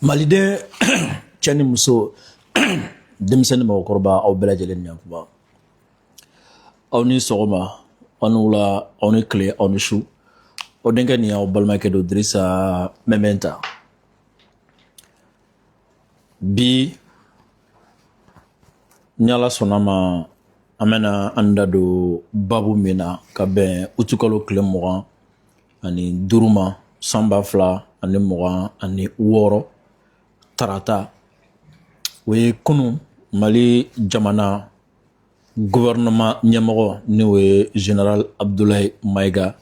maliden cɛ ni muso denmisɛnnin mɔgɔkɔrɔba aw bɛɛ lajɛlen ni yakuma aw ni sɔgɔma aw ni wula aw ni tile aw ni su o denkɛ ni aw balimakɛ don Dirisa Mɛmɛnta bi ni Ala sɔnna ma an bɛna an da don babu min na ka bɛn utukalo tile 25 ma san 2026 tarata o ye kunu Mali jamana gouvernement ɲɛmɔgɔ n'o ye général Abdoulaye Maïga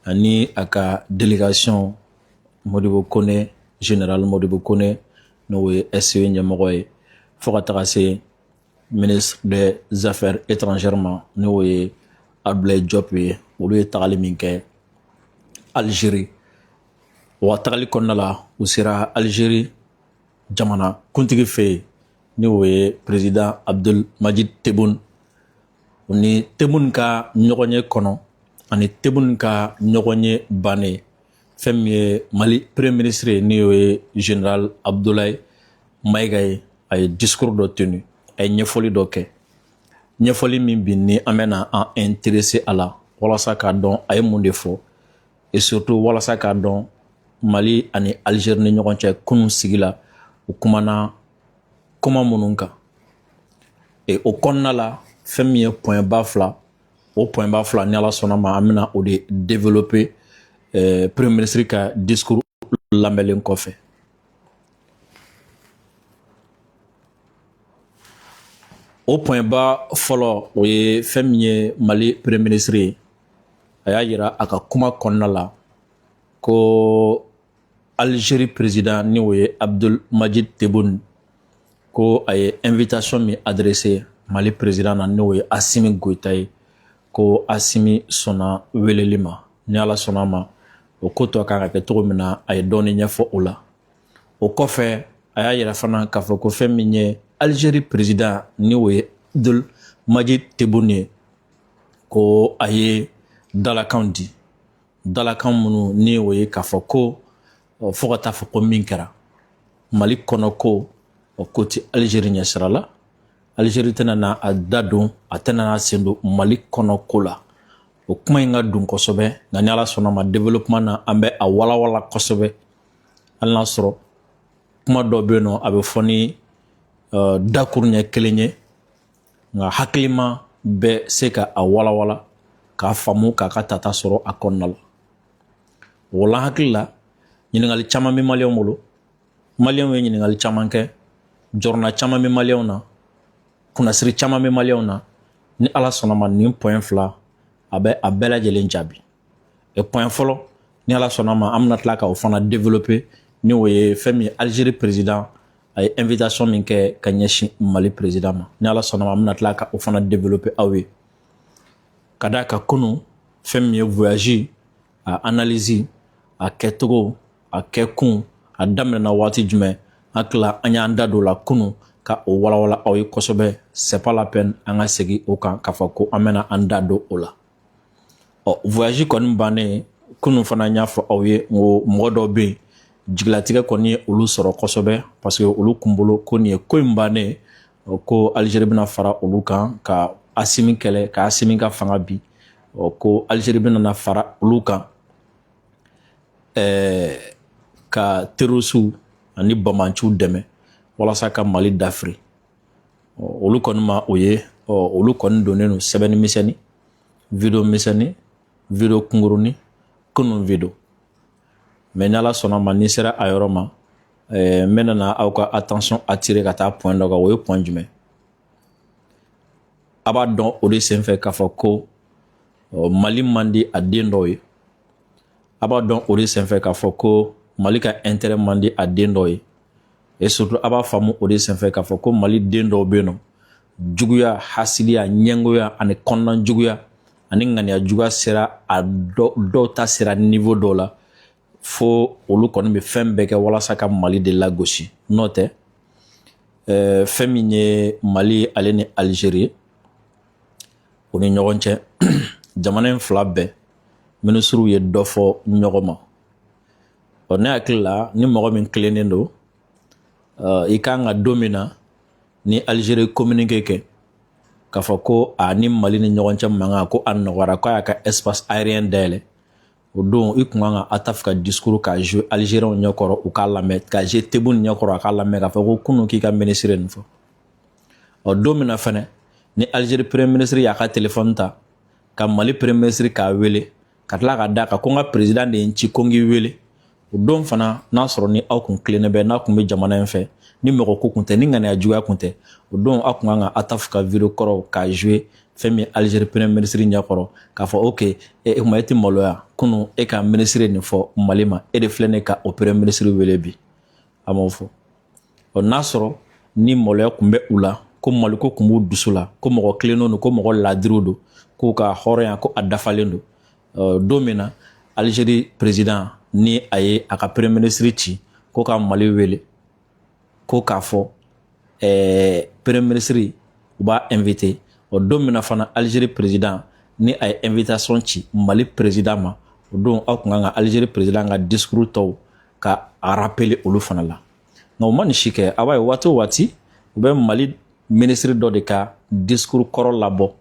ani a ka délégation Modibo Kone général Modibo Kone n'o ye SE ɲɛmɔgɔ ye fo ka taga se ministre des affaires étrangères ma n'o ye Abdoulaye Diop ye olu ye tagali min kɛ Algérie wa tagali kɔnɔna la u sera Algérie jamana kuntigi fɛ yen n'o ye président Abdul Majid Tebboune u ni Tebboune ka ɲɔgɔn ye kɔnɔ ani Tebboune ka ɲɔgɔn ye bannen fɛn min ye Mali premier ministre ye n'o ye général Abdoulaye Maïga ye a ye discours dɔ tenu a ye ɲɛfɔli dɔ kɛ ɲɛfɔli min bi ni an bɛna an intéressé a la walasa k'a dɔn a ye mun de fɔ et surtout walasa k'a dɔn Mali ani Algérie ni ɲɔgɔn cɛ kunun sigi la u kumana kuma minnu kan et o kɔnɔna la fɛn min ye point ba fila o point ba fila ni Ala sɔnna ma an bɛna o de développer premier ministre ka discours lamɛnlen kɔfɛ o point ba fɔlɔ o ye fɛn min ye Mali premier ministre ye a y'a yira a ka kuma kɔnɔna la ko Algérie président ni o ye Abdul Majid Tebboune ko a ye invitation min adressé Mali président na n'o ye Assimi Goïta ye ko Assimi sɔnna weleli ma ni Ala sɔnna ma o ko tɔ kan ka kɛ cogo min na a ye dɔɔni ɲɛfɔ o la o kɔfɛ a y'a yira fana k'a fɔ ko fɛn min ye Algérie président ni o ye Abdul Majid Tebboune ye ko a ye dalakan di dalakan minnu ni o ye k'a fɔ ko fo ka taa fɔ ko min kɛra Mali kɔnɔ ko o ko tɛ Algérie ɲɛsira la Algérie tɛna na a da don a tɛna na sen don Mali kɔnɔ ko la o kuma in ka don kosɛbɛ nka ni Ala sɔnna ma développement na an bɛ a walawala kosɛbɛ hali n'a sɔrɔ kuma dɔ bɛ yen nɔ a bɛ fɔ ni dakuru ɲɛ kelen ye nka hakilima bɛ se ka a walawala k'a faamu k'a ka tata sɔrɔ a kɔnɔna la o la hakili la ɲininkali caman bɛ maliyɛnw bolo maliyɛnw ye ɲininkali caman kɛ jɔrɔna caman bɛ maliyɛnw na kunnasiri caman bɛ maliyɛnw na ni Ala sɔnna ma nin point fila a bɛ a bɛɛ lajɛlen jaabi et point fɔlɔ ni Ala sɔnna ma an bɛna tila ka o fana développer ni o ye fɛn min ye Algérie président a ye invitation min kɛ ka ɲɛsin Mali président ma ni Ala sɔnna ma an bɛna tila ka o fana développer aw ye ka d'a kan kunun fɛn min ye voyage a analyse a kɛcogo a kɛkun a daminɛna waati jumɛn an tila an y'an da don o la kunun ka o walawala aw ye kosɛbɛ c'est pas la peine an ka segin o kan k'a fɔ ko an bɛna an da don o la voyage kɔni bannen kunun fana n y'a fɔ aw ye n ko mɔgɔ dɔw bɛ yen jigilatigɛ kɔni ye olu sɔrɔ kosɛbɛ parce que olu kun bolo ko nin ye ko in bannen ko Algérie bɛna fara olu kan ka Assimi kɛlɛ ka Assimi ka fanga bi ko Algérie bɛna fara olu kan ka terrorisiw ani bamanciw dɛmɛ walasa ka Mali dafiri olu kɔni ma o ye olu kɔni donnen don sɛbɛnni misɛnnin video misɛnnin video kunkurunin kunun video mais ni Ala sɔnna ma ni sera a yɔrɔ ma n bɛna aw ka attention attirer ka taa point dɔ kan o ye point jumɛn a b'a dɔn o de senfɛ k'a fɔ ko Mali man di a den dɔw ye a b'a dɔn o de senfɛ k'a fɔ ko Mali ka intérêt man di a den dɔw ye et surtout a b'a faamu o de senfɛ k'a fɔ ko Mali den dɔw bɛ yen nɔ juguya hasiliya ɲɛngoya ani kɔnɔna juguya ani ŋaniya juguya sera a dɔw ta sera niveau dɔw la fo olu kɔni bɛ fɛn bɛɛ kɛ walasa ka Mali de lagosi n'o tɛ fɛn min ye Mali ale ni Algérie o ni ɲɔgɔn cɛ jamana in fila bɛɛ ministres ye dɔ fɔ ɲɔgɔn ma ne hakili la ni mɔgɔ min tilennen don i kan ka don min na ni Algérie communiqué kɛ k'a fɔ ko a ni Mali ni ɲɔgɔn cɛ mankan ko a nɔgɔyara ko a y'a ka espace aérien dayɛlɛ o don i kun kan ka Ataf ka discours k'a jouer Algériens ɲɛkɔrɔ u k'a lamɛn k'a jouer Tebboune ɲɛkɔrɔ a k'a lamɛn k'a fɔ ko kunun k'i ka ministre nin fɔ ɔ don min na fɛnɛ ni Algérie premier ministre y'a ka téléphone ta ka Mali premier ministre k'a wele ka tila ka d'a kan ko n ka président de ye n ci ko n k'i wele o don fana n'a sɔrɔ ni aw kun tilennen bɛ n'a kun bɛ jamana in fɛ ni mɔgɔ ko kun tɛ ni ŋaniya juguya kun tɛ o don aw kun kan ka Ataf ka vidéo kɔrɔ k'a jouer fɛn min Algérie premier ministre ɲɛkɔrɔ k'a fɔ ok e kuma e tɛ maloya kunun e ka ministre nin fɔ Mali ma e de filɛ ne ka o premier ministre wele bi a m'o fɔ ɔ n'a sɔrɔ ni maloya kun bɛ u la ko Mali ko kun b'u dusu la ko mɔgɔ tilennenw don ko mɔgɔ ladiriw don k'u ka hɔrɔnya ko a dafalen don don min na Algérie président ni a ye a ka premier ministre ci ko ka Mali wele ko k'a fɔ premier ministre u b'a invité o don min na fana Algérie président ni a ye invitation ci Mali président ma o don aw kun kan ka Algérie président ka discours tɔw ka a rappeler olu fana la nka o ma nin si kɛ a b'a ye waati o waati u bɛ Mali ministre dɔ de ka discours kɔrɔ labɔ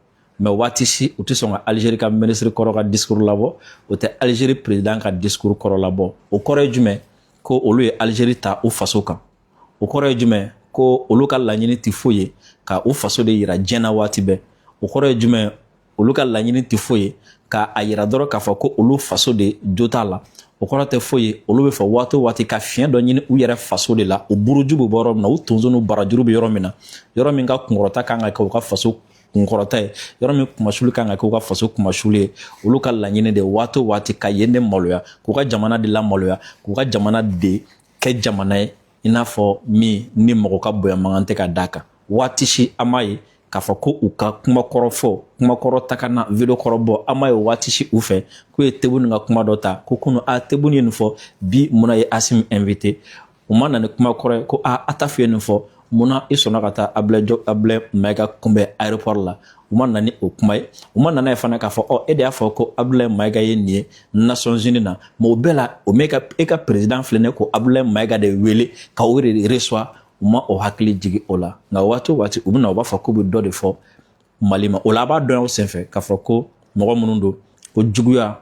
mais waati si u tɛ sɔn ka Algérie ka ministre kɔrɔ ka discours labɔ o tɛ Algérie président ka discours kɔrɔ labɔ o kɔrɔ ye jumɛn ko olu ye Algérie ta u faso kan o kɔrɔ ye jumɛn ko olu ka laɲini tɛ foyi ye ka u faso de yira diɲɛ na waati bɛɛ o kɔrɔ ye jumɛn olu ka laɲini tɛ foyi ye ka a yira dɔrɔn k'a fɔ ko olu faso de jo t'a la o kɔrɔ tɛ foyi ye olu bɛ fɛ waati o waati ka fiɲɛ dɔ ɲini u yɛrɛ faso de la u buruju bɛ bɔ yɔrɔ min na u tonso n'u barajuru bɛ yɔrɔ min na yɔrɔ min ka kunkɔrɔta kan ka kɛ u ka faso kunkɔrɔta ye yɔrɔ min kumasuli kan ka kɛ u ka faso kumasuli ye olu ka laɲini de waati o waati ka yen de maloya k'u ka jamana de lamaloya k'u ka jamana de kɛ jamana ye i n'a fɔ min ni mɔgɔ ka bonya mankan tɛ ka d'a kan waati si an m'a ye k'a fɔ ko u ka kumakɔrɔ fɔ kumakɔrɔ ta ka na video kɔrɔ bɔ an m'a ye waati si u fɛ k'u ye Tebboune ka kuma dɔ ta ko kunun Tebboune ye nin fɔ bi munna ye Assimi invité u ma na ni kumakɔrɔ ye ko Ataf ye nin fɔ munna i sɔnna ka taa Ablaye Mayiga kunbɛn aéroport la u ma na ni o kuma ye u ma nana ye fana k'a fɔ e de y'a fɔ ko Ablaye Mayiga ye nin ye Nations Unies na mais o bɛɛ la o mɛ e ka président filɛ ne ko Ablaye Mayiga de wele ka o de reçoit u ma o hakili jigi o la nka waati o waati u bɛ na u b'a fɔ k'u bɛ dɔ de fɔ Mali ma o la a b'a dɔn o senfɛ k'a fɔ ko mɔgɔ minnu don ko juguya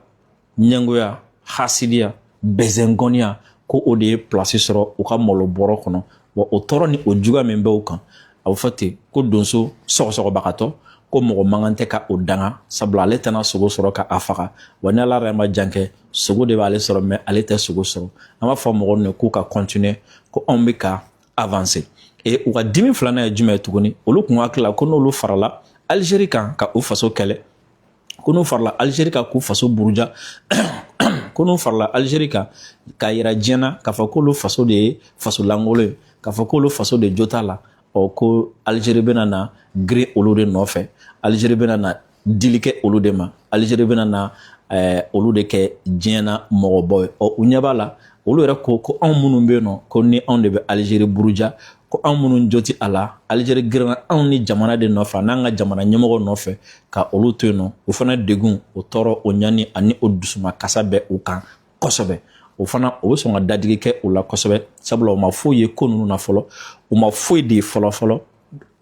ɲɛngoya hasidiya bɛzɛngɔniya ko o de ye place sɔrɔ u ka malo bɔrɔ kɔnɔ wa o tɔɔrɔ ni o juguya min bɛ u kan a bɛ fɔ ten ko donso sɔgɔsɔgɔbagatɔ ko mɔgɔ mankan tɛ ka o danga sabula ale tɛna sogo sɔrɔ ka a faga wa ni Ala yɛrɛ ma jan kɛ sogo de b'ale sɔrɔ mais ale tɛ sogo sɔrɔ an b'a fɔ mɔgɔw ninnu k'u ka continuer ko anw bɛ ka avancer et u ka dimi filanan ye jumɛn ye tuguni olu kun hakili la ko n'olu farala Algérie kan ka u faso kɛlɛ ko n'u farala Algérie kan k'u faso buruja ko n'u farala Algérie kan k'a yira diɲɛ na k'a fɔ k'olu faso de ye faso lankolon ye k'a fɔ k'olu faso de jo t'a la ko Algérie bɛna na girin olu de nɔfɛ Algérie bɛna na dili kɛ olu de ma Algérie bɛna na olu de kɛ diɲɛ na mɔgɔbaw ye u ɲɛ b'a la olu yɛrɛ ko anw minnu bɛ yen nɔ ko ni anw de bɛ Algérie buruja ko anw minnu jo tɛ a la Algérie girinna anw ni jamana de nɔfɛ n'an ka jamana ɲɛmɔgɔ nɔfɛ ka olu to yen nɔ o fana degun o tɔɔrɔ o ɲani ani o dusuma kasa bɛ u kan kosɛbɛ o fana o bɛ sɔn ka dadigi kɛ u la kosɛbɛ sabula u ma foyi ye ko ninnu na fɔlɔ u ma foyi de ye fɔlɔ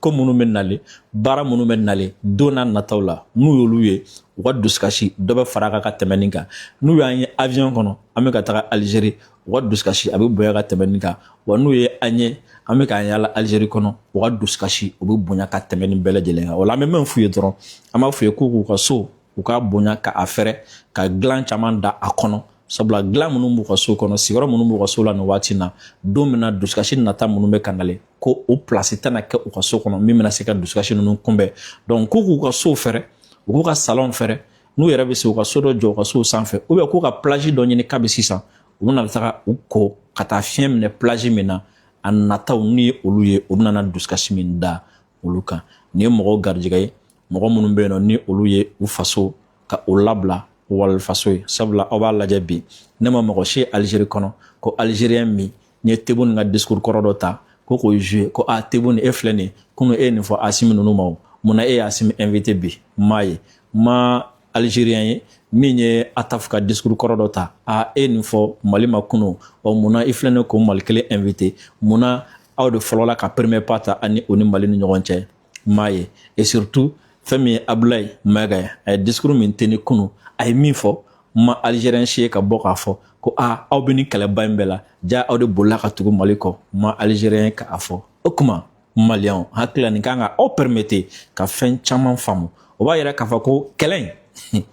ko minnu bɛ nale baara minnu bɛ nale don n'a nataw la n'u y'olu ye u ka dusukasi dɔ bɛ fara a kan ka tɛmɛ nin kan n'u y'an ye avion kɔnɔ an bɛ ka taga Algérie u ka dusukasi a bɛ bonya ka tɛmɛ nin kan wa n'u ye an ye an bɛ k'an yaala Algérie kɔnɔ u ka dusukasi u bɛ bonya ka tɛmɛ nin bɛɛ lajɛlen kan o la an bɛ min f'u ye dɔrɔn an b'a f'u ye k'u ka so u ka bonya ka a fɛrɛ ka dilan caman da a kɔnɔ sabula dilan minnu b'u ka so kɔnɔ sigiyɔrɔ minnu b'u ka so la nin waati na don min na dusukasi nata minnu bɛ ka nalen ko o place tɛna kɛ u ka so kɔnɔ min bɛna se ka dusukasi ninnu kunbɛn donc k'u ka so fɛrɛ u k'u ka salon fɛrɛ n'u yɛrɛ bɛ se u ka so dɔ jɔ u ka so sanfɛ ou bien k'u ka plage dɔ ɲini kabi sisan u bɛna taga u ko ka taa fiɲɛ minɛ plage min na a nataw n'u ye olu ye u bɛna dusukasi min da olu kan nin ye mɔgɔw garijɛgɛ ye mɔgɔ minnu bɛ yen nɔ ni olu ye u faso ka o labila wali faso ye sabula aw b'a lajɛ bi ne ma mɔgɔ si Algérie kɔnɔ ko Algérien min ni ye Tebboune ka discours kɔrɔ dɔ ta ko k'o jouer ko Tebboune e filɛ nin ye kunun e ye nin fɔ Assimi ninnu ma o munna e ye Assimi invité bi m'a ye ma Algérien ye min ye Ataf ka discours kɔrɔ dɔ ta e ye nin fɔ Mali ma kunun munna i filɛ nin ye k'o Mali kelen invité munna aw de fɔlɔ la ka premier pas ta ani o ni Mali ni ɲɔgɔn cɛ m'a ye et surtout fɛn min ye Abdoulaye Mayiga ye a ye discours min teni kunu a ye min fɔ ma Algérien si ye ka bɔ k'a fɔ ko aw bɛ ni kɛlɛba in bɛɛ la ja aw de bolila ka tugu Mali kɔ ma Algérien k'a fɔ o kuma Malien hakili la nin kan ka aw permettre ka fɛn caman faamu o b'a yira k'a fɔ ko kɛlɛ in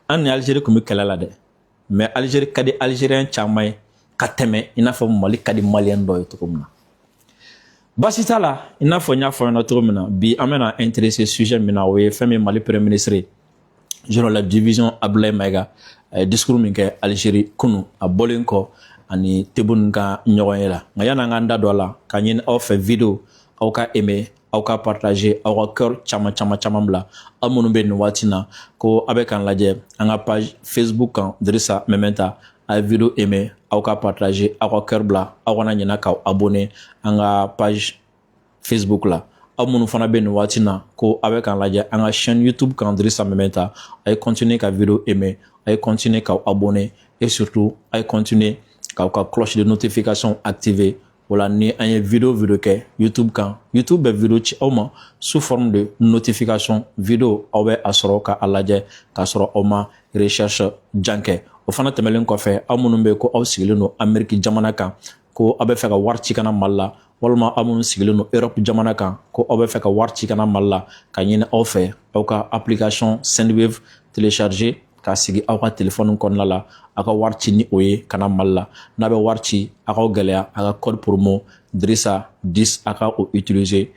an ni Algérie tun bɛ kɛlɛ la dɛ mais Algérie ka di Algérien caman ye ka tɛmɛ i n'a fɔ Mali ka di Malien dɔ ye cogo min na basi t'a la i n'a fɔ n y'a fɔ ɲɛna cogo min na bi an bɛna intéresser sujet min na o ye fɛn min Mali premier ministre général la division Abdoulaye Mayiga a ye discours min kɛ Algérie kunu a bɔlen kɔ ani Tebboune ka ɲɔgɔn ye la nka yan'an k'an da don a la ka ɲini aw fɛ video aw ka aimer aw ka partager aw ka cœur caman bila aw minnu bɛ nin waati na ko aw bɛ k'an lajɛ an ka page Facebook kan Dirisa Mementa a ye video aimer aw ka partager aw ka cœur bila aw kana ɲinɛ k'aw abonner an ka page Facebook la aw minnu fana bɛ nin waati na ko aw bɛ k'an lajɛ an ka chaîne YouTube kan Dirisa Mementa a ye continuer ka video aimer a ye continuer k'aw abonner et surtout a ye continuer k'aw ka cloche de notification activer wala ni an ye video kɛ YouTube kan YouTube bɛ video ci aw ma sous forme de notification video aw bɛ a sɔrɔ ka a lajɛ k'a sɔrɔ aw ma recherche jan kɛ o fana tɛmɛlen kɔfɛ aw minnu bɛ ko aw sigilen don Amérique jamana kan ko aw bɛ fɛ ka wari ci kana Mali la walima aw minnu sigilen don Europe jamana kan ko aw bɛ fɛ ka wari ci kana Mali la ka ɲini aw fɛ aw ka application Sendwave télécharger k'a sigi aw ka téléphone kɔnɔna la aw ka wari ci ni o ye kana Mali la n'a bɛ wari ci aw ka gɛlɛya a ka code promo Dirisa 10 a ka o utiliser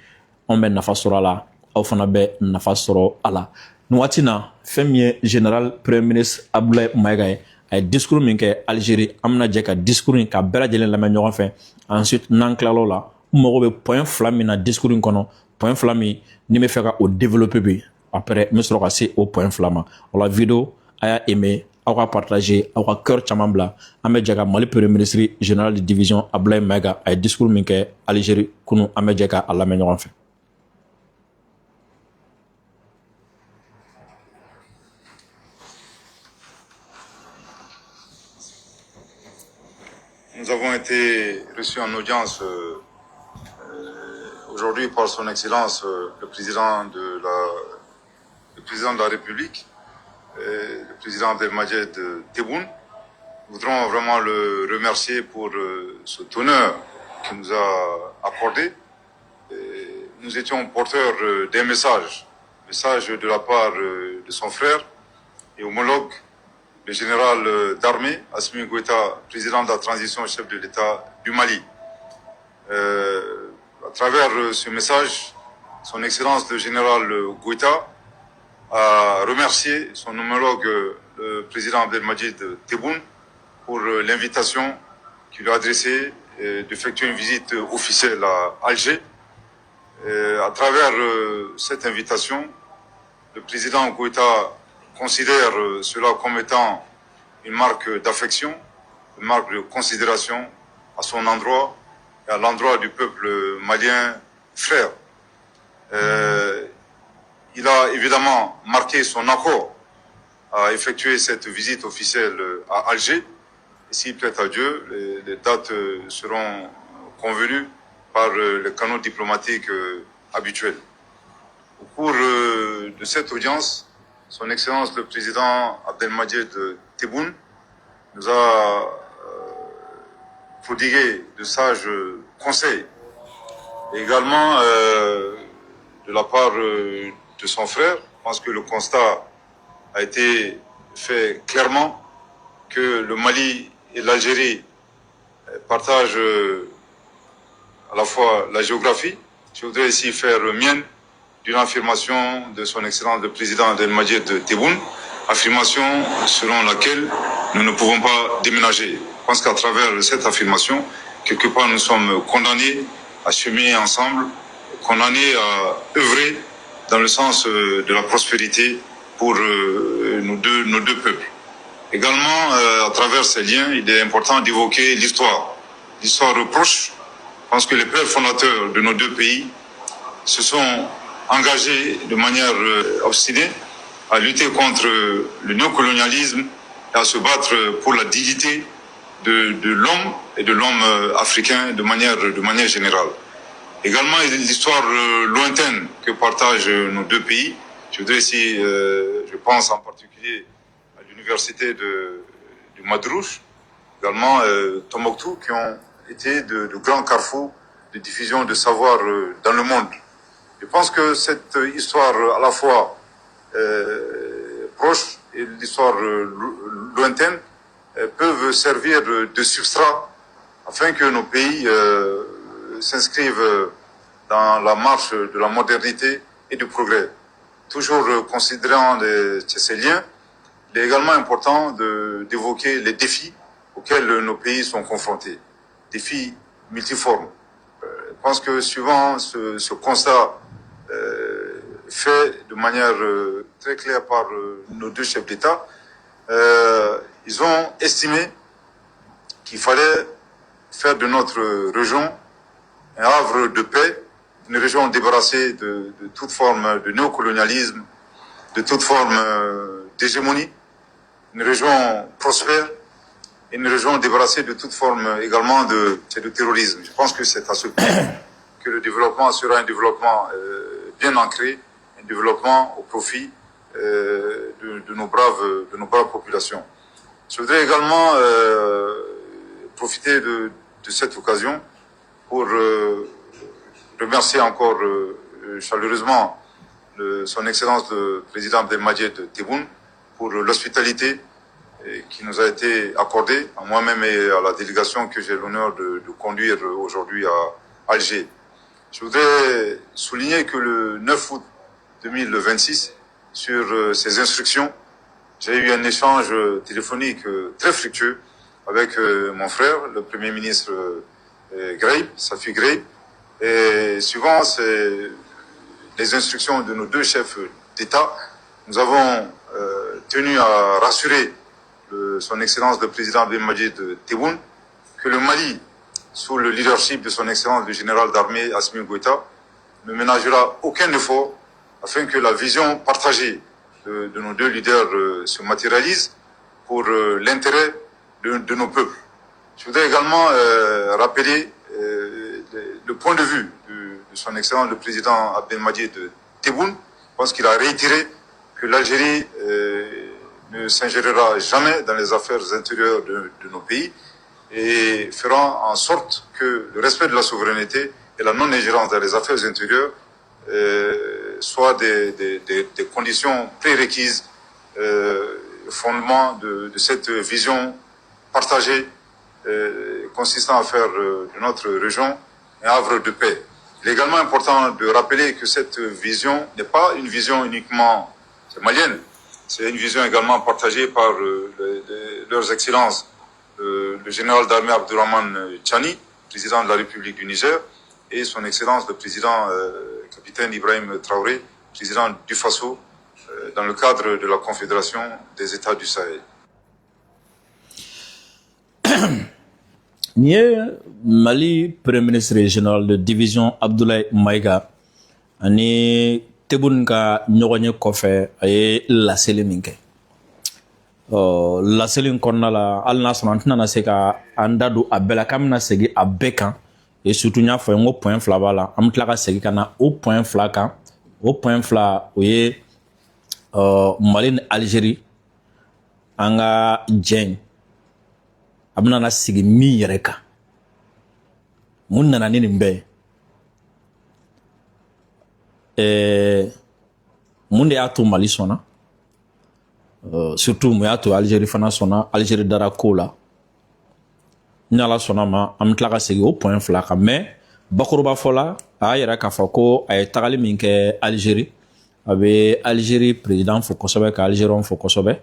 anw bɛ nafa sɔrɔ a la aw fana bɛ nafa sɔrɔ a la nin waati na fɛn min ye général premier ministre Abdoulaye Mayiga ye a ye discours min kɛ Algérie an bɛna jɛ ka discours in ka bɛɛ lajɛlen lamɛn ɲɔgɔn fɛ ensuite n'an tilal'o la n mago bɛ point fila min na discours in kɔnɔ point fila min ni bɛ fɛ ka o développer bi après n bɛ sɔrɔ ka se o point fila ma o la video a y'a aimer aw ka partager aw ka cœur caman bila an bɛ jɛ ka Mali premier ministre général de division Abdoulaye Mayiga a ye discours min kɛ Algérie kunu an bɛ jɛ ka a lamɛn ɲɔgɔn fɛ. Nous avons été reçus en audience aujourd'hui par son Excellence le président de la République, le président Abdelmadjid Tebboune. Nous voudrons vraiment le remercier pour cet honneur qu'il nous a accordé. Nous étions porteurs d'un message de la part de son frère et homologue, le général d'armée, Assimi Goïta, président de la transition, chef de l'État du Mali. À travers ce message, son Excellence le général Goïta a remercié son homologue, le président Abdelmadjid Tebboune, pour l'invitation qu'il lui a adressée d'effectuer une visite officielle à Alger. À travers cette invitation, le président Goïta considère cela comme étant une marque d'affection, une marque de considération à son endroit et à l'endroit du peuple malien frère. Il a évidemment marqué son accord à effectuer cette visite officielle à Alger. Et s'il plaît à Dieu, les dates seront convenues par les canaux diplomatiques habituels. Au cours de cette audience, son Excellence le président Abdelmadjid Tebboune nous a prodigué de sages conseils. Et également de la part de son frère, je pense que le constat a été fait clairement que le Mali et l'Algérie partagent à la fois la géographie. Je voudrais ici faire mienne d'une affirmation de son Excellence le président Abdelmadjid Tebboune, affirmation selon laquelle nous ne pouvons pas déménager. Je pense qu'à travers cette affirmation, quelque part nous sommes condamnés à cheminer ensemble, condamnés à œuvrer dans le sens de la prospérité pour nos deux peuples. Également, à travers ces liens, il est important d'évoquer l'histoire proche. Je pense que les pères fondateurs de nos deux pays se sont engagés de manière obstinée à lutter contre le néocolonialisme et à se battre pour la dignité de l'homme et de l'homme africain de manière générale. Également, l'histoire lointaine que partagent nos deux pays. Je voudrais ici, je pense en particulier à l'université du Madrouche, également Tombouctou, qui ont été de grands carrefours de diffusion de savoir dans le monde. Je pense que cette histoire à la fois proche et l'histoire lointaine peuvent servir de substrat afin que nos pays s'inscrivent dans la marche de la modernité et du progrès. Toujours considérant ces liens, il est également important d'évoquer les défis auxquels nos pays sont confrontés. Défis multiformes. Je pense que suivant ce constat fait de manière très claire par nos deux chefs d'État, ils ont estimé qu'il fallait faire de notre région un havre de paix, une région débarrassée de toute forme de néocolonialisme, de toute forme d'hégémonie, une région prospère, une région débarrassée de toute forme également de terrorisme. Je pense que c'est à ce point que le développement sera un développement bien ancré, un développement au profit de nos braves populations. Je voudrais également profiter de cette occasion pour remercier encore chaleureusement son Excellence le Président Abdelmadjid Tebboune pour l'hospitalité qui nous a été accordée, à moi-même et à la délégation que j'ai l'honneur de conduire aujourd'hui à Alger. Je voudrais souligner que le 9 août 2026, sur ces instructions, j'ai eu un échange téléphonique très fructueux avec mon frère, le Premier ministre Greib, Safi Greib, et suivant les instructions de nos deux chefs d'État, nous avons tenu à rassurer son Excellence le Président Abdelmadjid Tebboune que le Mali, sous le leadership de son Excellence le Général d'armée Assimi Goïta, ne ménagera aucun effort afin que la vision partagée de nos deux leaders se matérialise pour l'intérêt de nos peuples. Je voudrais également rappeler le point de vue de son Excellence le Président Abdelmadjid Tebboune. Je pense qu'il a réitéré que l'Algérie ne s'ingérera jamais dans les affaires intérieures de nos pays et fera en sorte que le respect de la souveraineté et la non-ingérence dans les affaires intérieures soient des conditions prérequises, fondement de cette vision partagée consistant à faire de notre région un havre de paix. Il est également important de rappeler que cette vision n'est pas une vision uniquement malienne, c'est une vision également partagée par leurs excellences, le général d'armée Abdourahmane Tchani, président de la République du Niger, et son excellence le président capitaine Ibrahim Traoré, président du Faso, dans le cadre de la Confédération des États du Sahel. Nié Mali Premier ministre général de division Abdoulaye Maïga ani Tebboune ka ɲɔgɔn ye kɔfɛ a ye laseli min kɛ laseli in kɔnɔna la hali n'a sɔrɔ an tɛna se ka an da don a bɛɛ la k'an bɛna segin a bɛɛ kan et surtout n y'a fɔ n ko point fila b'a la an bɛ tila ka segin ka na o point fila kan o point fila o ye Mali ni Algérie an ka jɛn a bɛna na sigi min yɛrɛ kan mun nana ni nin bɛɛ ye mun de y'a to Mali sɔnna surtout mun y'a to Algérie fana sɔnna Algérie dara ko la ni Ala sɔnna ma an bɛ tila ka segin o point fila kan mais bakuruba fɔ la a y'a yɛrɛ k'a fɔ ko a ye tagali min kɛ Algérie a bɛ Algérie président fo kosɛbɛ ka Algériens fo kosɛbɛ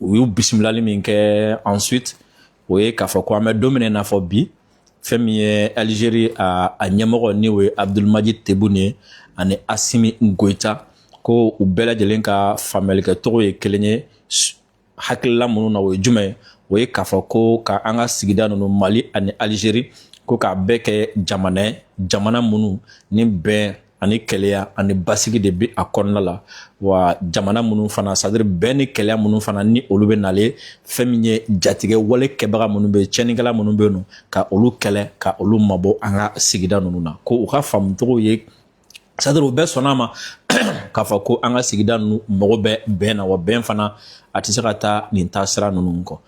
u y'u bisimilali min kɛ ensuite o ye k'a fɔ ko an bɛ don min na i n'a fɔ bi fɛn min ye Algérie a ɲɛmɔgɔ ni o ye Abdelmadjid Tebboune ye ani Assimi Goïta ko u bɛɛ lajɛlen ka faamuyalikɛcogo ye kelen ye hakilila minnu na o ye jumɛn ye o ye k'a fɔ ko ka an ka sigida ninnu Mali ani Algérie ko k'a bɛɛ kɛ jamana ye jamana minnu ni bɛn ani kɛlɛya ani basigi de bi a kɔnɔna la wa jamana minnu fana c'est à dire bɛn ni kɛlɛya minnu fana ni olu bɛ nale fɛn min ye jatigɛ wale kɛbaga minnu bɛ tiɲɛnikɛla minnu bɛ yen nɔ ka olu kɛlɛ ka olu mabɔ an ka sigida ninnu na ko u ka faamucogo ye c'est à dire u bɛɛ sɔnna ma k'a fɔ ko an ka sigida ninnu mago bɛ bɛn na wa bɛn fana a tɛ se ka taa nin taasira ninnu kɔ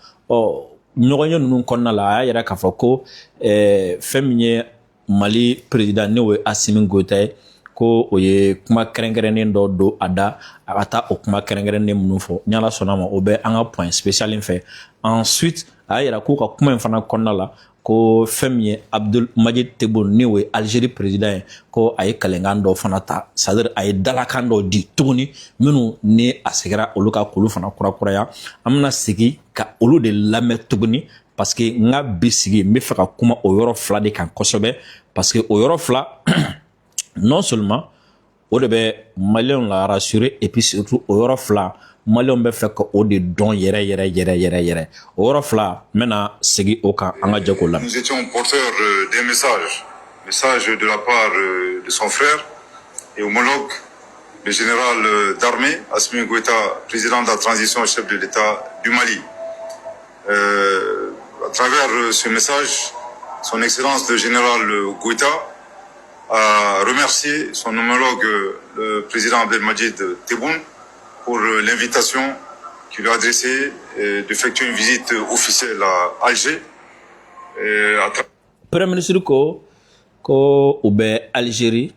ɲɔgɔnye ninnu kɔnɔna la a y'a yira k'a fɔ ko fɛn min ye Mali président n'o ye Assimi Goïta ye ko o ye kuma kɛrɛnkɛrɛnnen dɔ don a da a ka taa o kuma kɛrɛnkɛrɛnnen minnu fɔ ni Ala sɔnna ma o bɛ an ka point spécial in fɛ ensuite a y'a yira k'u ka kuma in fana kɔnɔna la ko fɛn min ye Abdulmajid Tebboune n'o ye Algérie président ye ko a ye kɛlɛkan dɔ fana ta c'est à dire a ye dalakan dɔ di tuguni minnu ni a seginna olu ka k'olu fana kurakuraya an bɛna segin ka olu de lamɛn tuguni parce que n ka bi sigi n bɛ fɛ ka kuma o yɔrɔ fila de kan kosɛbɛ parce que o yɔrɔ fila non seulement o de bɛ maliyɛnw la rassurer et puis surtout o yɔrɔ fila maliyɛnw bɛ fɛ ka o de dɔn yɛrɛ o yɔrɔ fila n bɛna segin o kan an ka jɛ k'o lamɛn. Nous étions porteurs des messages de la part de son frère et homologue, le général d'armée Assimi Goïta, président de la transition, chef de l'État du Mali. À travers ce message, son Excellence le général Goïta a remercié son homologue, le président Abdelmadjid Tebboune, pour l'invitation qu'il lui a adressée d'effectuer une visite officielle à Alger. Premier ministre ko u bɛ Algérie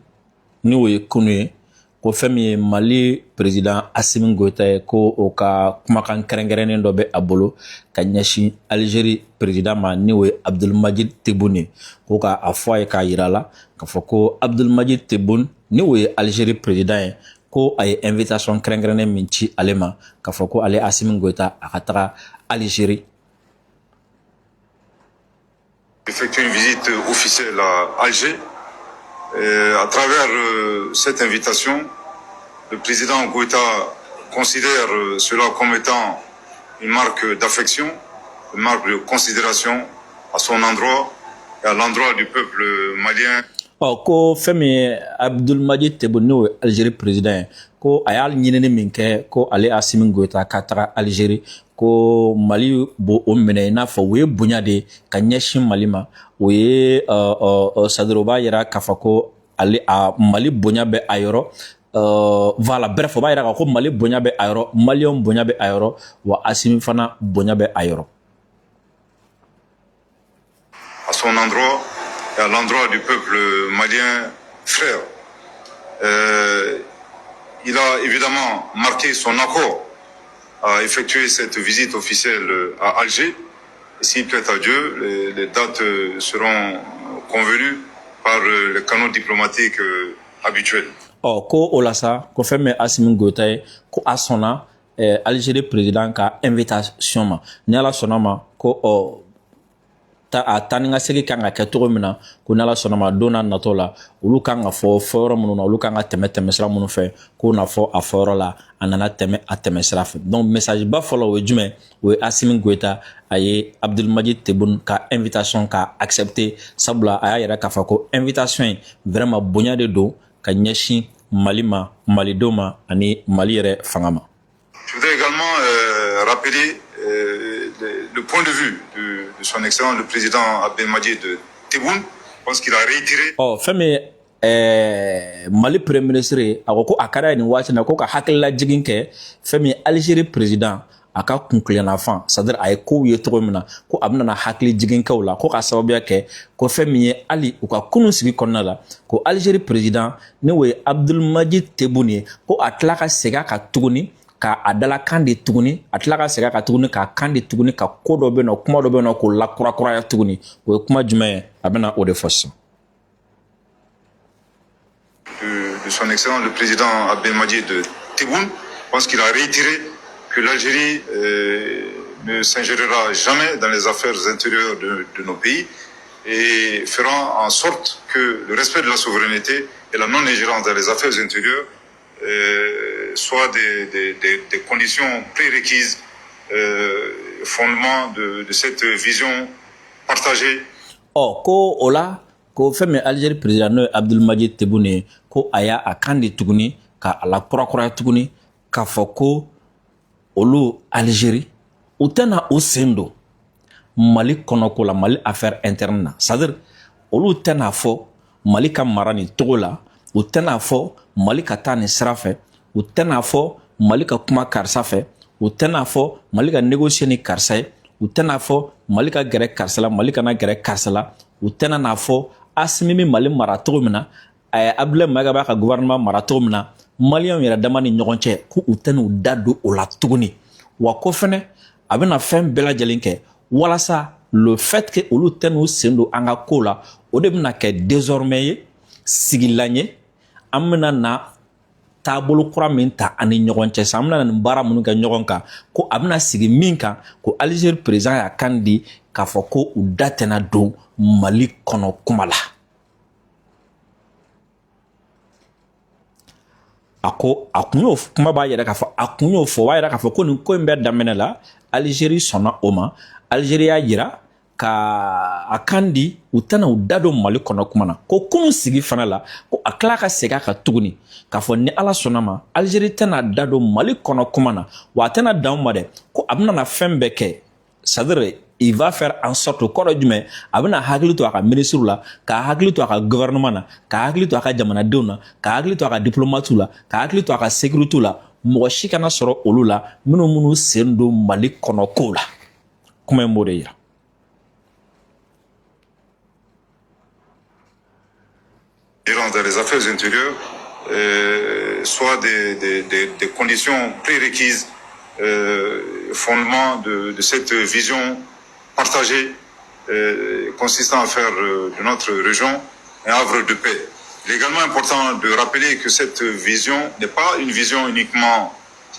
n'o ye kunu ye ko fɛn min ye Mali président Assimi Goïta ye ko o ka kumakan kɛrɛnkɛrɛnnen dɔ bɛ a bolo ka ɲɛsin Algérie président ma n'o ye Abdelmadjid Tebboune ye ko k'a fɔ a ye k'a yira la k'a fɔ ko Abdelmadjid Tebboune n'o ye Algérie président ye ko a ye invitation kɛrɛnkɛrɛnnen min ci ale ma k'a fɔ ko ale Assimi Goïta a ka taga Algérie. Effectuer une visite officielle à Alger. À travers cette invitation, le président Goïta considère cela comme étant une marque d'affection, une marque de considération à son endroit et à l'endroit du peuple malien. Ko fɛn min ye Abdelmadjid Tebboune n'o ye Algérie président ye ko a y'a ɲinini min kɛ ko ale Assimi Goïta ka taga Algérie ko Mali bo o minɛ i n'a fɔ o ye bonya de ka ɲɛsin Mali ma o ye c'est à dire o b'a yira k'a fɔ ko ale a Mali bonya bɛ a yɔrɔ voilà bref o b'a yira k'a fɔ ko Mali bonya bɛ a yɔrɔ maliyɛnw bonya bɛ a yɔrɔ wa Assimi fana bonya bɛ a yɔrɔ. À son endroit et à l'endroit du peuple malien frère. Il a évidemment marqué son accord à effectuer cette visite officielle à Alger. Et s'il plaît à Dieu, les dates seront convenues par les canaux diplomatiques habituels. Ko o la sa ko fɛn min Assimi Goïta ye ko a sɔnna Algérie président ka invitation ma ni Ala sɔnna ma ko a taa ni ka segin kan ka kɛ cogo min na ko ni Ala sɔnna ma don n'a natɔ la olu kan ka fɔ yɔrɔ minnu na olu kan ka tɛmɛ sira minnu fɛ k'o na fɔ a fɔyɔrɔ la a nana tɛmɛ a tɛmɛ sira fɛ donc message ba fɔlɔ o ye jumɛn o ye Assimi Goïta a ye Abdelmadjid Tebboune ka invitation ka accepter sabula a y'a yɛrɛ k'a fɔ ko invitation in vraiment bonya de don ka ɲɛsin Mali ma Malidenw ma ani Mali yɛrɛ fanga ma. Je voudrais également rappeler le point de vue de son excellence le président Abdelmadjid Tebboune. Je pense qu'il a réitéré. Fɛn min Mali premier ministre a ko a ka d'a ye nin waati na ko ka hakililajigin kɛ fɛn min Algérie président a ka kunkilenafan c'est à dire a ye kow ye cogo min na ko a bɛna hakili jigin kɛw la ko ka sababuya kɛ ko fɛn min ye hali u ka kunun sigi kɔnɔna la ko Algérie président n'o ye Abdelmadjid Tebboune ye ko a tila ka segin a kan tuguni ka a dalakan de tuguni a tila ka segin a kan tuguni k'a kan de tuguni ka ko dɔ bɛ yen nɔ kuma dɔ bɛ yen nɔ k'o lakurakuraya tuguni o ye kuma jumɛn ye a bɛna o de fɔ sisan. De son excellence le président Abdelmadjid Tebboune, je pense qu'il a réitéré que l'Algérie ne s'ingérera jamais dans les affaires intérieures de nos pays et fera en sorte que le respect de la souveraineté et la non-ingérence dans les affaires intérieures soient des conditions prérequises, fondement de cette vision partagée. Ko o la ko fɛn min Algérie président n'o ye Abdelmadjid Tebboune ye ko a y'a a kan de tuguni ka a la kurakuraya tuguni k'a fɔ ko olu Algérie u tɛna u sen don Mali kɔnɔko la, Mali affaire interne na, c'est à dire olu tɛna fɔ Mali ka mara nin togo la, u tɛna fɔ Mali ka taa nin sira fɛ, u tɛna fɔ Mali ka kuma karisa fɛ, u tɛna fɔ Mali ka négocier ni karisa ye, u tɛna fɔ Mali ka gɛrɛ karisa la, Mali kana gɛrɛ karisa la, u tɛna n'a fɔ Assimi mi Mali mara togo min na, Abdoulaye Mayiga b'a ka gouvernement mara togo min na, Maliens yɛrɛ dama ni ɲɔgɔn cɛ ko u tɛna u da don o la tuguni. Wa ko fɛnɛ a bɛna fɛn bɛɛ lajɛlen kɛ walasa le fait que olu tɛna u sen don an ka ko la, o de bɛna kɛ désormais ye sigilan ye, an bɛna na taabolo kura min ta ani ɲɔgɔn cɛ sisan, an bɛna nin baara minnu kɛ ɲɔgɔn kan, ko a bɛna sigi min kan ko Algérie président y'a kan di k'a fɔ ko u da tɛna don Mali kɔnɔ kuma la. A ko a kun y'o kuma b'a yɛrɛ k'a fɔ, a kun y'o fɔ, o b'a yɛrɛ k'a fɔ ko nin ko in bɛɛ daminɛ la Algérie sɔnna o ma, Algérie y'a yira ka a kan di u tɛna u da don Mali kɔnɔ kuma na, ko kunun sigi fana la ko a tila ka segin a kan tuguni k'a fɔ ni Ala sɔnna ma Algérie tɛna da don Mali kɔnɔ kuma na, wa a tɛna dan o ma dɛ, ko a bɛna fɛn bɛɛ kɛ, c'est à dire il va faire en sorte kɔrɔ jumɛn, a bɛna hakili to a ka ministre la, ka hakili to a ka gouvernement na, ka hakili to a ka jamanadenw na, ka hakili to a ka diplomate la, ka hakili to a ka sécurité la, mɔgɔ si kana sɔrɔ olu la minnu sen don Mali kɔnɔ ko la. Kuma in b'o de yira. Dans les affaires intérieures, soit des conditions prérequises, fondement de cette vision partagée consistant à faire de notre région un havre de paix. Il est également important de rappeler que cette vision n'est pas une vision uniquement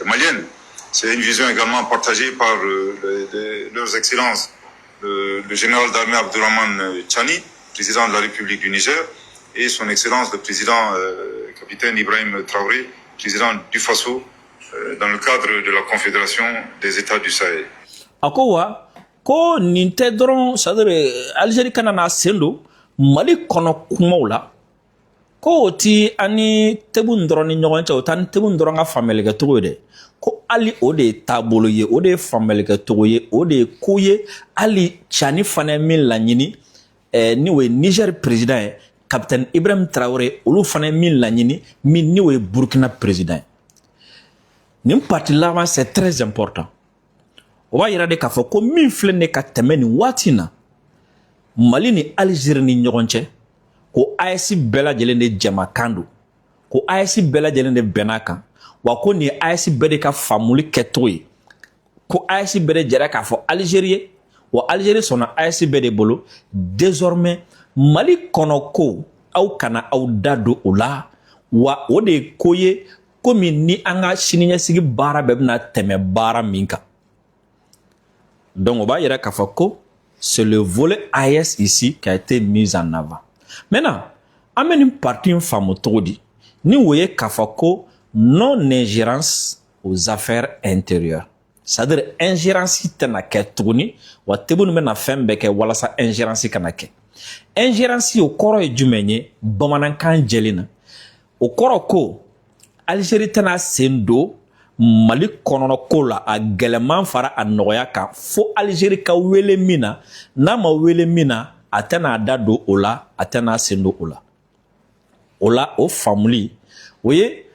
malienne, c'est une vision également partagée par leurs excellences, le général d'armée Abdourahmane Tchani, président de la République du Niger, et son excellence le président capitaine Ibrahim Traoré, président du Faso, dans le cadre de la Confédération des États du Sahel. Akowa ko nin tɛ dɔrɔn, c'est-à-dire Algérie kana na sen don Mali kɔnɔ kumaw la, ko o ti ani Tebboune dɔrɔn ni ɲɔgɔn cɛ, o t'ani Tebboune dɔrɔn ka faamuyalikɛcogo ye dɛ, ko hali o de ye taabolo ye, o de ye faamuyalikɛcogo ye, o de ye ko ye hali Tchani fana ye min laɲini ni o ye Niger président ye, capitaine Ibrahim Traoré, olu fana ye min laɲini min ni o ye Burkina président ye. Nin parti laban c'est très important. O b'a yira de k'a fɔ ko min filɛ ne ka tɛmɛ nin waati na Mali ni Algérie ni ɲɔgɔn cɛ, ko AES bɛɛ lajɛlen de jamakan don, ko AES bɛɛ lajɛlen de bɛn'a kan, wa ko nin ye AES bɛɛ de ka faamuli kɛcogo ye, ko AES bɛɛ de jɛra k'a fɔ Algérie ye, wa Algérie sɔnna AES bɛɛ de bolo. Désormais Mali kɔnɔ ko aw kana aw da don o la, wa o de ye ko ye komi ni an ka siniɲɛsigi baara bɛɛ bɛna tɛmɛ baara min kan. Donc on va yira k'a fɔ ko c'est le volet AES ici qui a été mis en avant. Maintenant an bɛ nin parti in faamu cogo di ni o ye k'a fɔ ko non-ingérence aux affaires intérieures, c'est-à-dire ingérence tɛna kɛ tuguni, wa Tebboune bɛna fɛn bɛɛ kɛ walasa ingérence kana kɛ. Ingérence o kɔrɔ ye jumɛn ye bamanankan jɛlen na? O kɔrɔ ko Algérie tɛna sen don Mali kɔnɔna ko la a gɛlɛman fara a nɔgɔya kan fo Algérie ka wele min na, n'a ma wele min na a tɛna da don o la, a tɛna sen don o la. O la o faamuli o ye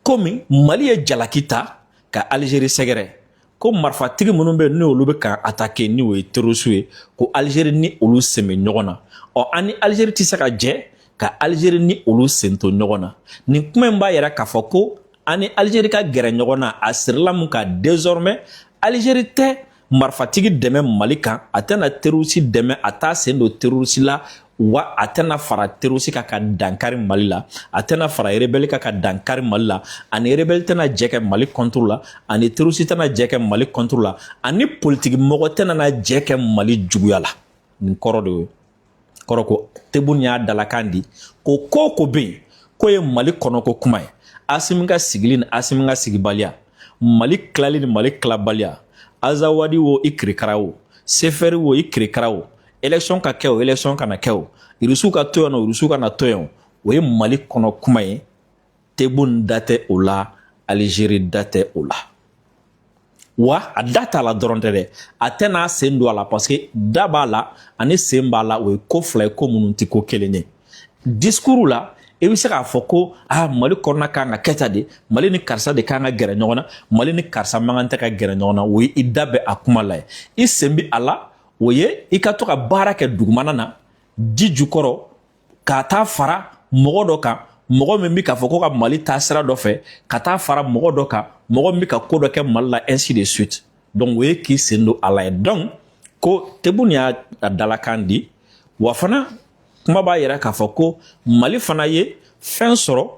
komi Mali ye jalaki ta ka Algérie sɛgɛrɛ, ko marifatigi minnu bɛ ni olu bɛ ka attaquer ni o ye terroriste ye, ko Algérie ni olu sen bɛ ɲɔgɔn na. An ni Algérie tɛ se ka jɛ ka Algérie ni olu sen to ɲɔgɔn na. Nin kuma in b'a yira k'a fɔ ko an ni Algérie ka gɛrɛ ɲɔgɔn na a sirila mun ka désormais Algérie tɛ marifatigi dɛmɛ Mali kan, a tɛna terroriste dɛmɛ, a t'a sen don terroriste la, wa a tɛna fara terroriste kan ka dankari Mali la, a tɛna fara rebelle kan ka dankari Mali la, ani rebelle tɛna jɛ kɛ Mali contre la, ani terroriste tɛna jɛ kɛ Mali contre la, ani politique mɔgɔ tɛna na jɛ kɛ Mali juguya la. Nin kɔrɔ de ye. Kɔrɔ ko Tebboune y'a dalakan di ko ko bɛ yen ko ye Mali kɔnɔ ko kuma ye. Assimi ka sigili ni Assimi ka sigibaliya, Mali tilali ni Mali tilabaliya, Azawadi wo i kirikara o, Sefɛri wo i kirikara o, élection ka kɛ o élection kana kɛ o irisiw ka to yan o irisiw kana to yan o ye Mali kɔnɔ kuma ye Tebboune da tɛ o la Algérie da tɛ o la wa a da t'a la dɔrɔn tɛ dɛ a tɛ n'a sen don a la parce que da b'a la ani sen b'a la o ye ko fila ye ko minnu tɛ ko kelen ye discours la i bɛ se k'a fɔ ko Mali kɔnɔna kan ka kɛ tan de Mali ni karisa de kan ka gɛrɛ ɲɔgɔn na Mali ni karisa man kan tɛ ka gɛrɛ ɲɔgɔn na o ye i da bɛ a kuma la ye i sen bɛ a la o ye i ka to ka baara kɛ dugumana na ji jukɔrɔ k'a taa fara mɔgɔ dɔ kan mɔgɔ min bɛ k'a fɔ ko ka Mali taa sira dɔ fɛ ka taa fara mɔgɔ dɔ kan mɔgɔ min bɛ ka ko dɔ kɛ Mali la ainsi de suite donc o ye k'i sen don a la ye donc ko Tebboune y'a dalakan di wa fana kuma b'a yɛrɛ k'a fɔ ko Mali fana ye fɛn sɔrɔ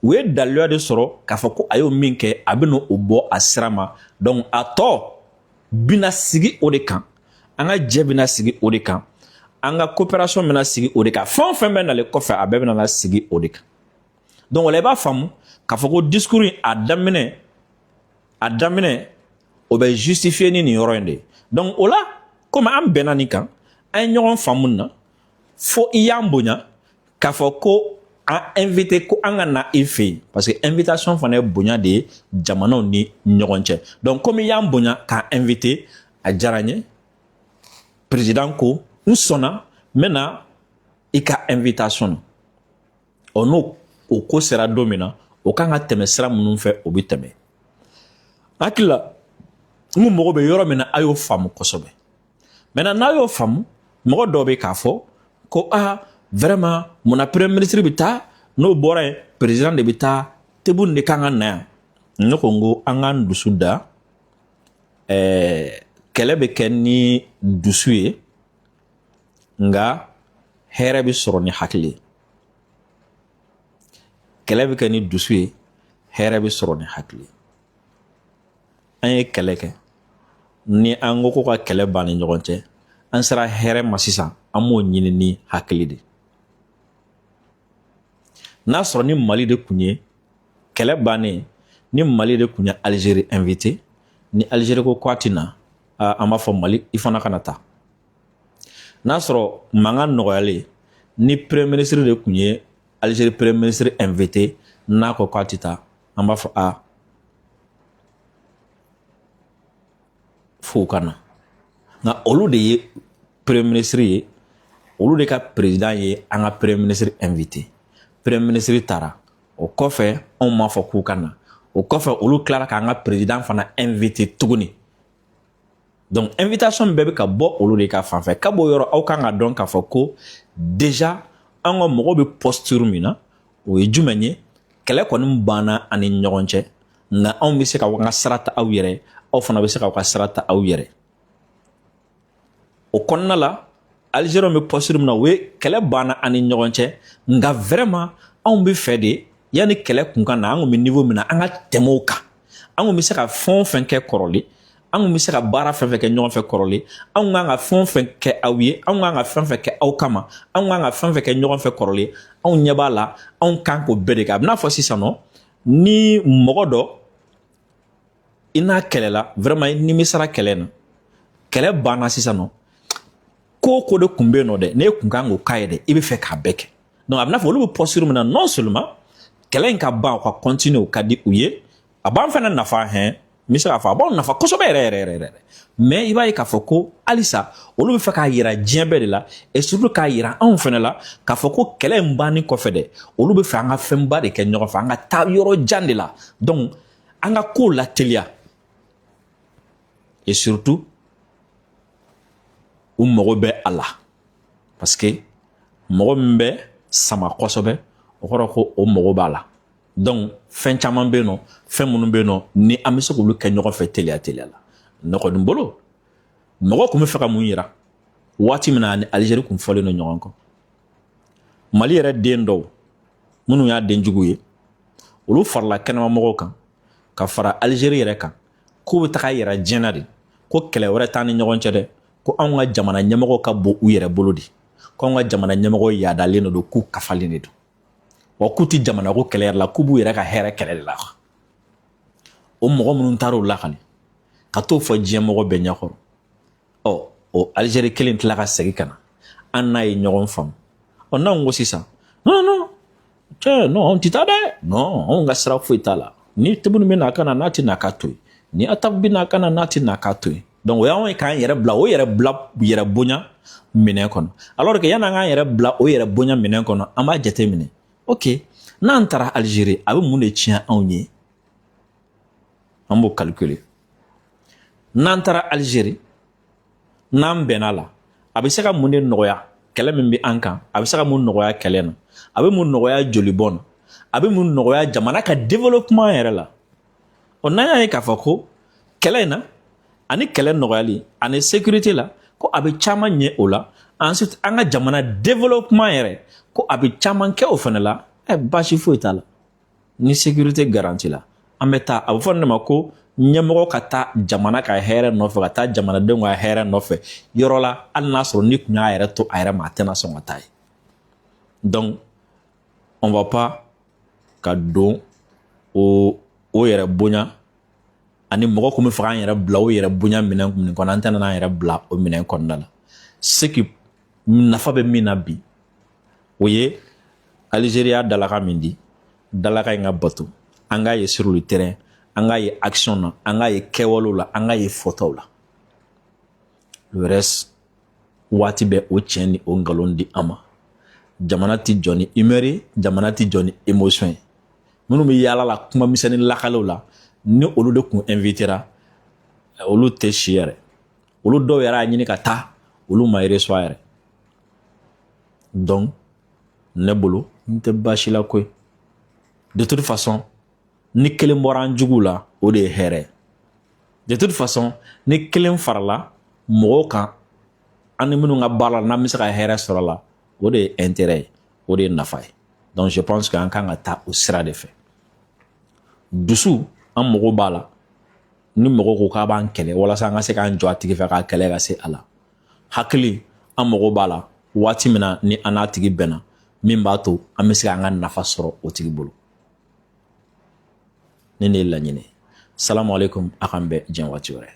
u ye daliluya de sɔrɔ k'a fɔ ko a y'o min kɛ a bɛna o bɔ a sira ma donc a tɔ bɛna sigi o de kan an ka jɛ bɛna sigi o de kan an ka coopération bɛna sigi o de kan fɛn o fɛn bɛ nalen kɔfɛ a bɛɛ bɛna sigi o de kan donc o la i b'a faamu k'a fɔ ko discours in a daminɛ o bɛ justifier ni nin yɔrɔ in de ye donc o la komi an bɛnna nin kan an ye ɲɔgɔn faamu nin na fo i y'an bonya k'a fɔ ko an invité ko an ka na i fɛ yen parce que invitation fana ye bonya de ye jamanaw ni ɲɔgɔn cɛ donc komi i y'an bonya k'an invité a diyara n ye président ko n sɔnna n bɛna i ka invitation na n'o o ko sera don min na o kan ka tɛmɛ sira minnu fɛ o bɛ tɛmɛ hakili la n ko mɔgɔ bɛ yɔrɔ min na a y'o faamu kosɛbɛ maintenant n'a y'o faamu mɔgɔ dɔw bɛ k'a fɔ ko vraiment munna premier ministre bɛ taa n'o bɔra yen président de bɛ taa Tebboune de kan ka na yan ne ko n ko an k'an dusu da kɛlɛ bɛ kɛ ni dusu ye nka hɛrɛ bɛ sɔrɔ ni hakili ye kɛlɛ bɛ kɛ ni dusu ye hɛrɛ bɛ sɔrɔ ni hakili ye an ye kɛlɛ kɛ ni an ko ka kɛlɛ ban ni ɲɔgɔn cɛ an sera hɛrɛ ma sisan an b'o ɲini ni hakili de n'a sɔrɔ ni Mali de tun ye kɛlɛ bannen ni Mali de tun ye Algérie invité ni Algérie ko k'a tɛ na an b'a fɔ Mali i fana kana taa n'a sɔrɔ mankan nɔgɔyalen ni premier ministre de tun ye Algérie premier ministre invité n'a ko k'a tɛ taa an b'a fɔ fo ka na nka olu de ye premier ministre ye olu de ka président ye an ka premier ministre invité premier ministre taara o kɔfɛ anw m'a fɔ k'u ka na o kɔfɛ olu tilara k'an ka président fana invité tuguni donc invitation bɛɛ bɛ ka bɔ olu de ka fanfɛ ka bɔ yɔrɔ aw kan ka dɔn k'a fɔ ko déjà an ka mɔgɔw bɛ posture min na o ye jumɛn ye kɛlɛ kɔni banna ani ɲɔgɔn cɛ nka anw bɛ se ka an ka sira ta aw yɛrɛ aw fana bɛ se k'aw ka sira ta aw yɛrɛ o kɔnɔna la Algériens bɛ posture min na o ye kɛlɛ banna ani ɲɔgɔn cɛ nka vraiment anw bɛ fɛ de yanni kɛlɛ kun ka na an kun bɛ niveau min na an ka tɛmɛ o kan an kun bɛ se ka fɛn o fɛn kɛ kɔrɔlen an kun bɛ se ka baara fɛn fɛn kɛ ɲɔgɔn fɛ kɔrɔlen an kan ka fɛn o fɛn kɛ aw ye an kan ka fɛn fɛn kɛ aw kama an kan ka fɛn fɛn kɛ ɲɔgɔn fɛ kɔrɔlen anw ɲɛ b'a la anw kan k'o bɛɛ de kɛ a bɛ n'a fɔ sisan nɔ ni mɔgɔ dɔ i n'a kɛlɛla vraiment i nimisara kɛlɛ na kɛlɛ banna sisan nɔ ko de tun bɛ yen nɔ dɛ ne kun kan k'o k'a ye dɛ i bɛ fɛ k'a bɛɛ kɛ donc a bɛ n'a fɔ olu bɛ posture min na non seulement kɛlɛ in ka ban o ka continuer o ka di u ye a b'an fana nafa n bɛ se k'a fɔ a b'anw nafa kosɛbɛ yɛrɛ mais i b'a ye k'a fɔ ko halisa olu bɛ fɛ k'a yira diɲɛ bɛɛ de la et surtout k'a yira anw fana la k'a fɔ ko kɛlɛ in bannen kɔfɛ dɛ olu bɛ fɛ an ka fɛnba de kɛ ɲɔgɔn fɛ an ka taa yɔrɔ jan de la donc an ka kow lateliya et surtout u mago bɛ a la parce que mɔgɔ min bɛ sama kosɛbɛ o kɔrɔ ko o mago b'a la donc fɛn caman bɛ yen nɔ fɛn minnu bɛ yen nɔ ni an bɛ se k'olu kɛ ɲɔgɔn fɛ teliya la ne kɔni bolo mɔgɔ tun bɛ fɛ ka mun yira waati min na ni Algérie kun fɔlen don ɲɔgɔn kɔ Mali yɛrɛ den dɔw minnu y'a den jugu ye olu farala kɛnɛma mɔgɔw kan ka fara Algérie yɛrɛ kan k'u bɛ taga yira diɲɛ na de ko kɛlɛ wɛrɛ t'an ni ɲɔgɔn cɛ dɛ ko anw ka jamana ɲɛmɔgɔ ka bon u yɛrɛ bolo de ko anw ka jamana ɲɛmɔgɔ yaadalen de don k'u kafalen de don wa k'u tɛ jamana ko kɛlɛ yɛrɛ la k'u b'u yɛrɛ ka hɛrɛ kɛlɛ de la o mɔgɔ minnu taara o lakali ka t'o fɔ diɲɛ mɔgɔ bɛɛ ɲɛkɔrɔ o Algérie kelen tila ka segin ka na an n'a ye ɲɔgɔn faamu n'anw ko sisan non cɛ non anw ti taa dɛ non anw ka sira foyi t'a la ni tɛbuni bɛ n'a kana n'a ti n'a ka to yen ni atabu bɛ n'a kana n'a ti n'a ka to yen donc o y'anw ye k'an yɛrɛ bila o yɛrɛ bonya minɛn kɔnɔ alors que yan'an k'an yɛrɛ bila o yɛrɛ bonya minɛn kɔnɔ an b'a jate minɛ ok n'an taara Algérie a bɛ mun de tiɲɛ anw ye an b'o calculer n'an taara Algérie n'an bɛnna la a bɛ se ka mun de nɔgɔya kɛlɛ min bɛ an kan a bɛ se ka mun nɔgɔya kɛlɛ na a bɛ mun nɔgɔya jolibɔn na a bɛ mun nɔgɔya jamana ka développement yɛrɛ la n'an y'a ye k'a fɔ ko kɛlɛ in na ani kɛlɛ nɔgɔyali ani sécurité la ko a bɛ caman ɲɛ o la ensuite an ka jamana développement yɛrɛ ko a bɛ caman kɛ o fana la baasi foyi t'a la ni sécurité garantie la an bɛ taa a bɛ fɔ ne ma ko ɲɛmɔgɔ ka taa jamana ka hɛrɛ nɔfɛ ka taa jamanadenw ka hɛrɛ nɔfɛ yɔrɔ la hali n'a sɔrɔ ni tun y'a yɛrɛ to a yɛrɛ ma a tɛna sɔn ka taa ye donc on va pas ka don o yɛrɛ bonya ani mɔgɔ kun bɛ fɛ k'an yɛrɛ bila o yɛrɛ bonya minɛn min kɔnɔ an tɛna n'an yɛrɛ bila o minɛn kɔnɔna la ce qui nafa bɛ min na bi o ye Algérie y'a dalaka min di dalaka in ka bato an k'a ye sur le terrain an k'a ye action na an k'a ye kɛwalew la an k'a ye fɔtaw la le reste waati bɛ o tiɲɛ ni o nkalon di an ma jamana ti jɔ ni humeur ye jamana ti jɔ ni émotion ye minnu bɛ yaala la kuma misɛnnin lakalew la ni olu de kun invitera olu tɛ si yɛrɛ olu dɔw yɛrɛ y'a ɲini ka taa olu ma reçoit yɛrɛ donc ne bolo n tɛ baasi la koyi de toute façon ni kelen bɔra an jugu la o de ye hɛrɛ de toute façon ni kelen farala mɔgɔw kan an ni minnu ka baara la n'an bɛ se ka hɛrɛ sɔrɔ la o de ye intérêt ye o de ye nafa ye donc je pense que an kan ka taa o sira de fɛ dusu an mago b'a la ni mɔgɔ ko k'a b'an kɛlɛ walasa an ka se k'an jɔ a tigi fɛ k'a kɛlɛ ka se a la hakili an mago b'a la waati min na ni an n'a tigi bɛnna min b'a to an bɛ se k'an ka nafa sɔrɔ o tigi bolo ne ye laɲini salamu aleykum a k'an bɛn diɲɛ waati wɛrɛ